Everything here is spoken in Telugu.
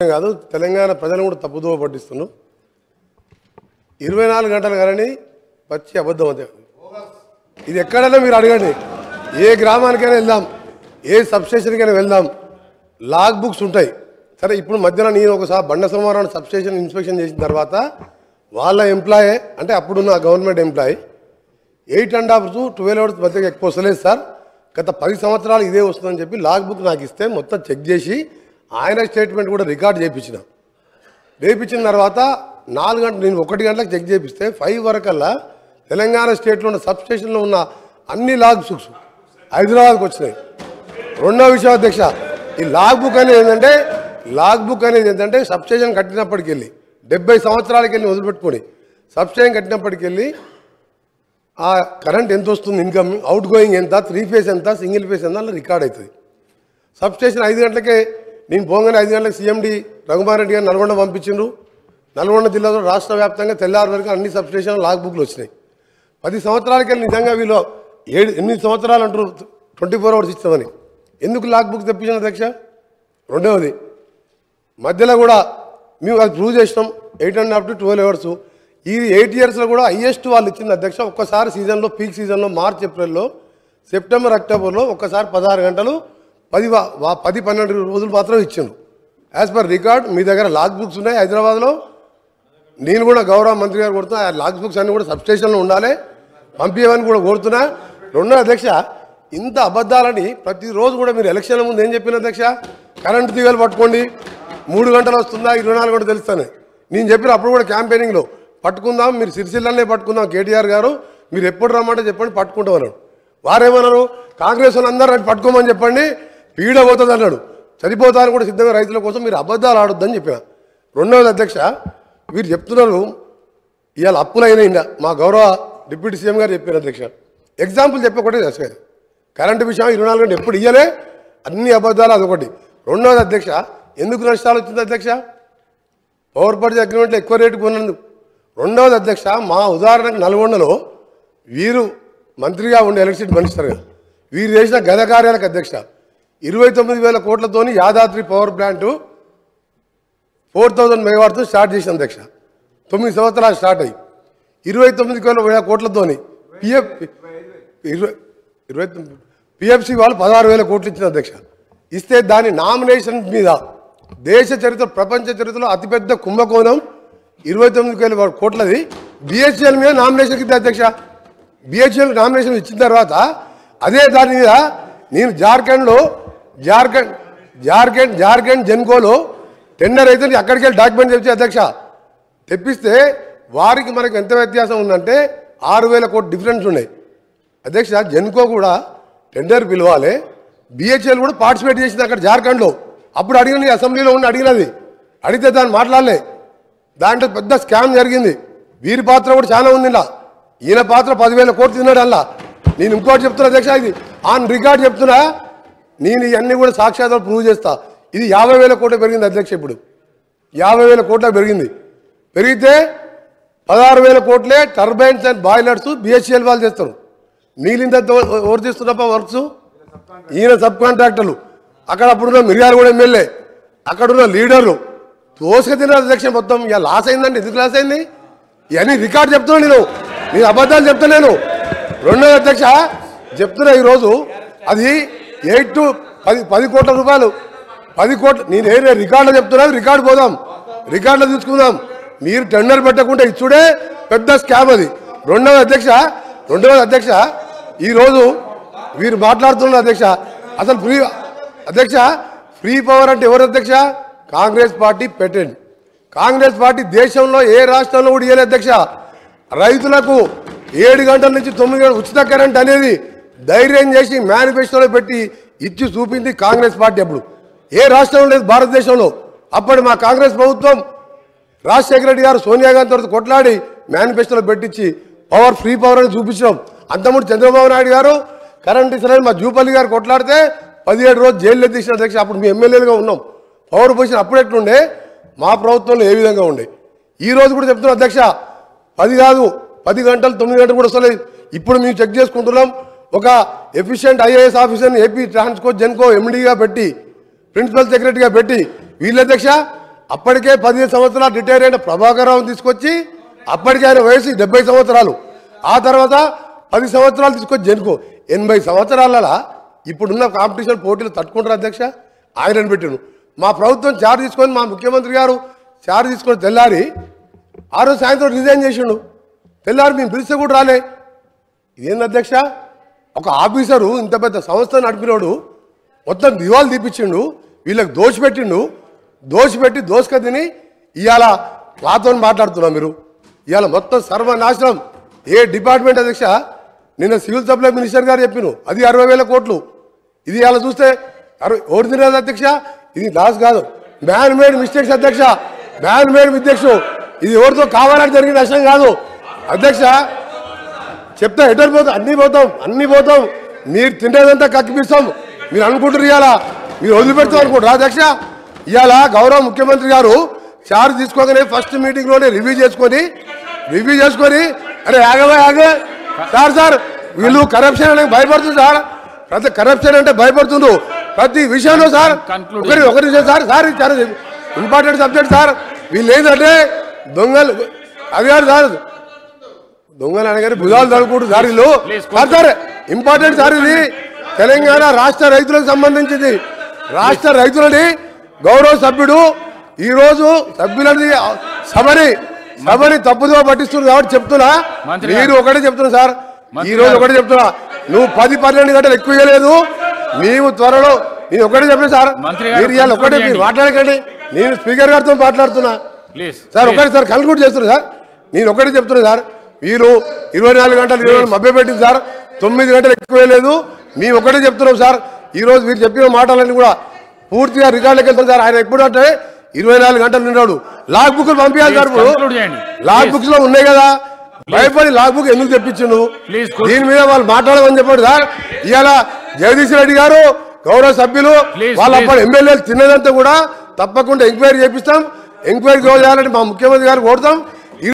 కాదు తెలంగాణ ప్రజలను కూడా తప్పుదోవ పట్టిస్తున్నాం. 24 గంటలు గారని పచ్చి అబద్ధం అంతే. ఇది ఎక్కడైనా మీరు అడగండి, ఏ గ్రామానికైనా వెళ్దాం, ఏ సబ్స్టేషన్కైనా వెళ్దాం, లాగ్ బుక్స్ ఉంటాయి. సరే, ఇప్పుడు మధ్యన నేను ఒకసారి బండ సోమవారం సబ్స్టేషన్ ఇన్స్పెక్షన్ చేసిన తర్వాత వాళ్ళ ఎంప్లాయీ అంటే అప్పుడున్న గవర్నమెంట్ ఎంప్లాయీ 8.5 to 12 hours మధ్య ఎక్కువ వస్తలేదు సార్, గత 10 సంవత్సరాలు ఇదే వస్తుందని చెప్పి లాగ్ బుక్ నాకు ఇస్తే మొత్తం చెక్ చేసి ఆయన స్టేట్మెంట్ కూడా రికార్డ్ చేయించిన. చేయించిన తర్వాత 4 గంటలు, నేను 1 గంటలకు చెక్ చేపిస్తే 5 వరకల్లా తెలంగాణ స్టేట్లో ఉన్న సబ్స్టేషన్లో ఉన్న అన్ని లాగ్ బుక్స్ హైదరాబాద్కి వచ్చినాయి. రెండో విషయం అధ్యక్ష, ఈ లాగ్ బుక్ అనేది ఏంటంటే సబ్స్టేషన్ కట్టినప్పటికి వెళ్ళి 70 సంవత్సరాలకి వెళ్ళి వదిలిపెట్టుకొని సబ్స్టేషన్ కట్టినప్పటికి వెళ్ళి ఆ కరెంట్ ఎంత వస్తుంది, ఇన్కమ్, అవుట్ గోయింగ్ ఎంత, 3 ఫేజ్ ఎంత, సింగిల్ ఫేజ్ ఎంత అలా రికార్డ్ అవుతుంది. సబ్స్టేషన్ 5 గంటలకే నేను పోగానే 5 గంటలకు సీఎండి రఘుమార్ రెడ్డి గారు నల్గొండ పంపించిండ్రు. నల్గొండ జిల్లాలో రాష్ట్ర వ్యాప్తంగా తెల్లారి వరకు అన్ని సబ్స్టేషన్ లాగ్ బుక్లు వచ్చినాయి. 10 సంవత్సరాలకి వెళ్ళి నిజంగా వీళ్ళు 8 సంవత్సరాలు అంటారు 24 hours ఇస్తామని, ఎందుకు లాగ్ బుక్ తెప్పించిన అధ్యక్ష? రెండవది, మధ్యలో కూడా మేము అది ప్రూవ్ చేసినాం 8.5 to 12 hours. ఈ 8 yearsలో కూడా హైయెస్ట్ వాళ్ళు ఇచ్చింది అధ్యక్ష. ఒక్కసారి సీజన్లో, పీక్ సీజన్లో మార్చ్ ఏప్రిల్లో, సెప్టెంబర్ అక్టోబర్లో ఒక్కసారి 16 గంటలు 10-12 రోజులు మాత్రం ఇచ్చిండ్రు. యాజ్ పర్ రికార్డ్ మీ దగ్గర లాగ్ బుక్స్ ఉన్నాయి హైదరాబాద్లో. నేను కూడా గౌరవ మంత్రి గారు కోరుతున్నా, ఆ లాగ్ బుక్స్ అన్నీ కూడా సబ్స్టేషన్లో ఉండాలి, పంపించమని కూడా కోరుతున్నా. రెండో అధ్యక్ష, ఇంత అబద్ధాలని ప్రతిరోజు కూడా మీరు ఎలక్షన్ల ముందు ఏం చెప్పిన అధ్యక్ష? కరెంటు తీగలు పట్టుకోండి, 3 గంటలు వస్తుందా, 24 గంటలు తెలుస్తాను నేను చెప్పిన. అప్పుడు కూడా క్యాంపెయినింగ్లో పట్టుకుందాం, మీరు సిరిసిల్లనే పట్టుకుందాం, కేటీఆర్ గారు మీరు ఎప్పుడు రమ్మంటే చెప్పండి పట్టుకుంటాం అన్నాడు. వారేమన్నారు, కాంగ్రెస్ వాళ్ళు అందరూ పట్టుకోమని చెప్పండి, పీడ పోతుంది అన్నాడు. చనిపోతారని కూడా సిద్ధంగా రైతుల కోసం మీరు అబద్ధాలు ఆడొద్దని చెప్పిన. రెండవది అధ్యక్ష, వీరు చెప్తున్నారు ఇవాళ అప్పులైనా మా గౌరవ డిప్యూటీ సీఎం గారు చెప్పారు అధ్యక్ష. ఎగ్జాంపుల్ చెప్పి ఒకటే చేస్తారు, కరెంటు విషయం 24 గంటలు ఎప్పుడు ఇయ్యలే, అన్ని అబద్ధాలు అదొకటి. రెండవది అధ్యక్ష, ఎందుకు నష్టాలు వచ్చింది అధ్యక్ష? పవర్ పర్చేజ్ అగ్రిమెంట్లో ఎక్కువ రేటు కొన్నందుకు. రెండవది అధ్యక్ష, మా ఉదాహరణకు నల్గొండలో వీరు మంత్రిగా ఉండే ఎలక్ట్రిసిటీ మినిస్టర్ గారు వీరు చేసిన గత కార్యాలకు అధ్యక్ష 29,000 కోట్లతోని Yadadri power plant 4,000 megawatts start చేసిన అధ్యక్ష. 9 సంవత్సరాలు స్టార్ట్ అయ్యి 29,000 కోట్లతోని పిఎఫ్సి వాళ్ళు 16,000 కోట్లు ఇచ్చిన అధ్యక్ష. ఇస్తే దాని నామినేషన్ మీద దేశ చరిత్ర, ప్రపంచ చరిత్రలో అతిపెద్ద కుంభకోణం 29,000 కోట్లది బిహెచ్ఎల్ మీద నామినేషన్ ఇద్దా అధ్యక్ష. బిహెచ్ఎల్ నామినేషన్ ఇచ్చిన తర్వాత అదే దాని మీద నేను జార్ఖండ్ జెన్కోలో టెండర్ అయితే అక్కడికి వెళ్ళి డాక్యుమెంట్ తెచ్చి అధ్యక్ష తెప్పిస్తే వారికి మనకు ఎంత వ్యత్యాసం ఉందంటే 6,000 కోట్లు డిఫరెన్స్ ఉన్నాయి అధ్యక్ష. జెన్కో కూడా టెండర్ పిలవాలి, బిహెచ్ఎల్ కూడా పార్టిసిపేట్ చేసింది అక్కడ జార్ఖండ్లో. అప్పుడు అడిగిన అసెంబ్లీలో ఉండి అడిగితే దాన్ని మాట్లాడలే. దాంట్లో పెద్ద స్కామ్ జరిగింది. వీరి పాత్ర కూడా చాలా ఉంది ఇలా. ఈయన పాత్ర 10,000 కోట్లు తిన్నాడు అలా. నేను ఇంకోటి చెప్తున్నా అధ్యక్ష, ఇది ఆన్ రికార్డ్ చెప్తున్నా, నేను ఇవన్నీ కూడా సాక్షాత్తుగా ప్రూవ్ చేస్తా. ఇది 50,000 కోట్లు పెరిగింది అధ్యక్ష. ఇప్పుడు 50,000 కోట్ల పెరిగింది. పెరిగితే 16,000 కోట్లే టర్బైన్స్ అండ్ బాయిలర్స్ బిహెచ్ఎల్ వాళ్ళు చేస్తారు. నీళ్ళింత ఎవరు తీస్తున్నప్ప వర్క్స్? ఈయన సబ్ కాంట్రాక్టర్లు. అక్కడ అప్పుడున్న మిర్యాలగూడ ఎమ్మెల్యే, అక్కడున్న లీడర్లు తోసుక తిన్నారు అధ్యక్ష. మొత్తం ఇక లాస్ అయిందండి. ఎందుకు లాస్ అయింది? ఇవన్నీ రికార్డ్ చెప్తున్నాను నేను అబద్ధాలు చెప్తలేను. రెండోది అధ్యక్ష చెప్తున్నా, ఈరోజు అది 8 to 10 కోట్ల రూపాయలు, 10 కోట్లు. నేను ఏ రికార్డులో చెప్తున్నా, రికార్డు పోదాం, రికార్డులో చూసుకుందాం. మీరు టెండర్ పెట్టకుండా ఇచ్చుడే పెద్ద స్కామ్ అది. రెండవది అధ్యక్ష ఈరోజు వీరు మాట్లాడుతున్నారు అధ్యక్ష. అసలు ఫ్రీ పవర్ అంటే ఎవరు అధ్యక్ష? కాంగ్రెస్ పార్టీ పెట్టండి. కాంగ్రెస్ పార్టీ దేశంలో ఏ రాష్ట్రంలో కూడా ఇవ్వలేదు అధ్యక్ష. రైతులకు 7 గంటల నుంచి 9 గంటలు ఉచిత కరెంట్ అనేది ధైర్యం చేసి మేనిఫెస్టోలో పెట్టి ఇచ్చి చూపింది కాంగ్రెస్ పార్టీ. అప్పుడు ఏ రాష్ట్రంలో లేదు భారతదేశంలో. అప్పటి మా కాంగ్రెస్ ప్రభుత్వం రాజశేఖర రెడ్డి గారు సోనియా గాంధీ తోటి కొట్లాడి మేనిఫెస్టోలో పెట్టించి ఫ్రీ పవర్ అని చూపించాం. అంతకుముందు చంద్రబాబు నాయుడు గారు కరెంట్ ఇస్తారని మా జూపల్లి గారు కొట్లాడితే 17 రోజులు జైల్లో తీసిన అధ్యక్ష. అప్పుడు మీ ఎమ్మెల్యేలుగా ఉన్నాం. పవర్ పొజిషన్ అప్పుడు ఎట్లుండే, మా ప్రభుత్వంలో ఏ విధంగా ఉండే. ఈ రోజు కూడా చెప్తున్నాం అధ్యక్ష, 10 కాదు 10 గంటలు 9 గంటలు కూడా వస్తలేదు. ఇప్పుడు మేము చెక్ చేసుకుంటున్నాం. ఒక ఎఫిషియెంట్ ఐఏఎస్ ఆఫీసర్ని ఏపీ ట్రాన్స్కో జెన్కో ఎండీగా పెట్టి ప్రిన్సిపల్ సెక్రటరీగా పెట్టి వీళ్ళ అధ్యక్ష అప్పటికే 15 సంవత్సరాలు రిటైర్ అయిన ప్రభాకర్ రావుని తీసుకొచ్చి అప్పటికే ఆయన వయసు 70 సంవత్సరాలు, ఆ తర్వాత 10 సంవత్సరాలు తీసుకొచ్చి జనుకో 80 సంవత్సరాల ఇప్పుడున్న కాంపిటీషన్ పోటీలు తట్టుకుంటారు అధ్యక్ష. ఆయనను పెట్టిను. మా ప్రభుత్వం చార్జ్ తీసుకొని మా ముఖ్యమంత్రి గారు చార్జ్ తీసుకొని తెల్లారి ఆ రోజు సాయంత్రం రిజైన్ చేసిండు. తెల్లారి మేము పిలిస్తే కూడా రాలే. ఇదేంది అధ్యక్ష? ఒక ఆఫీసరు ఇంత పెద్ద సంస్థ నడిపినోడు మొత్తం దివాలు తీపిచ్చిండు, వీళ్ళకి దోషపెట్టిండు, దోషపెట్టి దోసుక తిని ఇవాళ క్లాతో మాట్లాడుతున్నాం. మీరు ఇవాళ మొత్తం సర్వనాశనం. ఏ డిపార్ట్మెంట్ అధ్యక్ష? నిన్న సివిల్ సప్లై మినిస్టర్ గారు చెప్పిను అది 60,000 కోట్లు. ఇది ఇవాళ చూస్తే ఓడి తినేది అధ్యక్ష. ఇది లాస్ కాదు, మ్యాన్ మేడ్ మిస్టేక్స్ అధ్యక్ష, మ్యాన్ మేడ్ మిస్టేక్స్. ఇది ఎవరితో కావాలని జరిగిన నష్టం కాదు అధ్యక్ష. చెప్తా ఎటర్ పోతాం, అన్ని పోతాం. మీరు తినేదంతా కక్కిపిస్తాం. మీరు అనుకుంటారు ఇవాళ మీరు వదిలిపెడతాం అనుకుంటారు అధ్యక్ష. ఇవాళ గౌరవ ముఖ్యమంత్రి గారు చార్జ్ తీసుకోగానే ఫస్ట్ మీటింగ్లోనే రివ్యూ చేసుకొని అరే ఆగవే సార్ వీళ్ళు కరప్షన్ అనేది భయపడుతుంది సార్. ప్రతి కరప్షన్ అంటే భయపడుతుండ్రు ప్రతి విషయంలో సార్. ఒకరి విషయం సార్ చాలా ఇంపార్టెంట్ సబ్జెక్ట్ సార్. వీళ్ళు ఏంటంటే దొంగలు అది కాదు సార్, దొంగలు అనగానే భుజాలు తడుకుంటు సార్ వీళ్ళు సార్. ఇంపార్టెంట్ సార్ ఇది తెలంగాణ రాష్ట్ర రైతులకు సంబంధించింది. రాష్ట్ర రైతులని గౌరవ సభ్యుడు ఈరోజు సభ్యులని సభని తప్పుదో పట్టిస్తున్నారు కాబట్టి చెప్తున్నా. మీరు ఒకటే చెప్తున్నా సార్, ఈ రోజు ఒకటే చెప్తున్నా, నువ్వు 10-12 గంటలు ఎక్కువ ఇవ్వలేదు. మేము త్వరలో నేను ఒకటే చెప్పిన సార్, మీరు ఇవాళ ఒకటే మీరు మాట్లాడకండి. నేను స్పీకర్ గారితో మాట్లాడుతున్నా సార్. ఒకటే సార్ కన్క్లూడ్ చేస్తున్నా సార్. నేను ఒకటే చెప్తున్నా సార్, మీరు 24 గంటలు మభ్యపెట్టింది సార్. 9 గంటలు ఎక్కువ లేదు. మేము ఒకటే చెప్తున్నాం సార్. ఈ రోజు మీరు చెప్పిన మాటలన్నీ కూడా పూర్తిగా రికార్డులకు వెళ్తాం సార్. ఆయన ఎప్పుడు అంటే 24 గంటలు నిన్నాడు. లాగ్ బుక్లు పంపించాలి సార్. లాగ్ బుక్స్ లో ఉన్నాయి కదా, భయపడి లాగ్ బుక్ ఎందుకు తెప్పించిండు? దీని మీద వాళ్ళు మాట్లాడమని చెప్పాడు సార్. ఇవాళ జగదీష్ రెడ్డి గారు గౌరవ సభ్యులు వాళ్ళ అప్పుడు ఎమ్మెల్యేలు తిన్నదంతా కూడా తప్పకుండా ఎంక్వైరీ చేపిస్తాం. ఎంక్వైరీ చేయాలని మా ముఖ్యమంత్రి గారు కోరుతాం.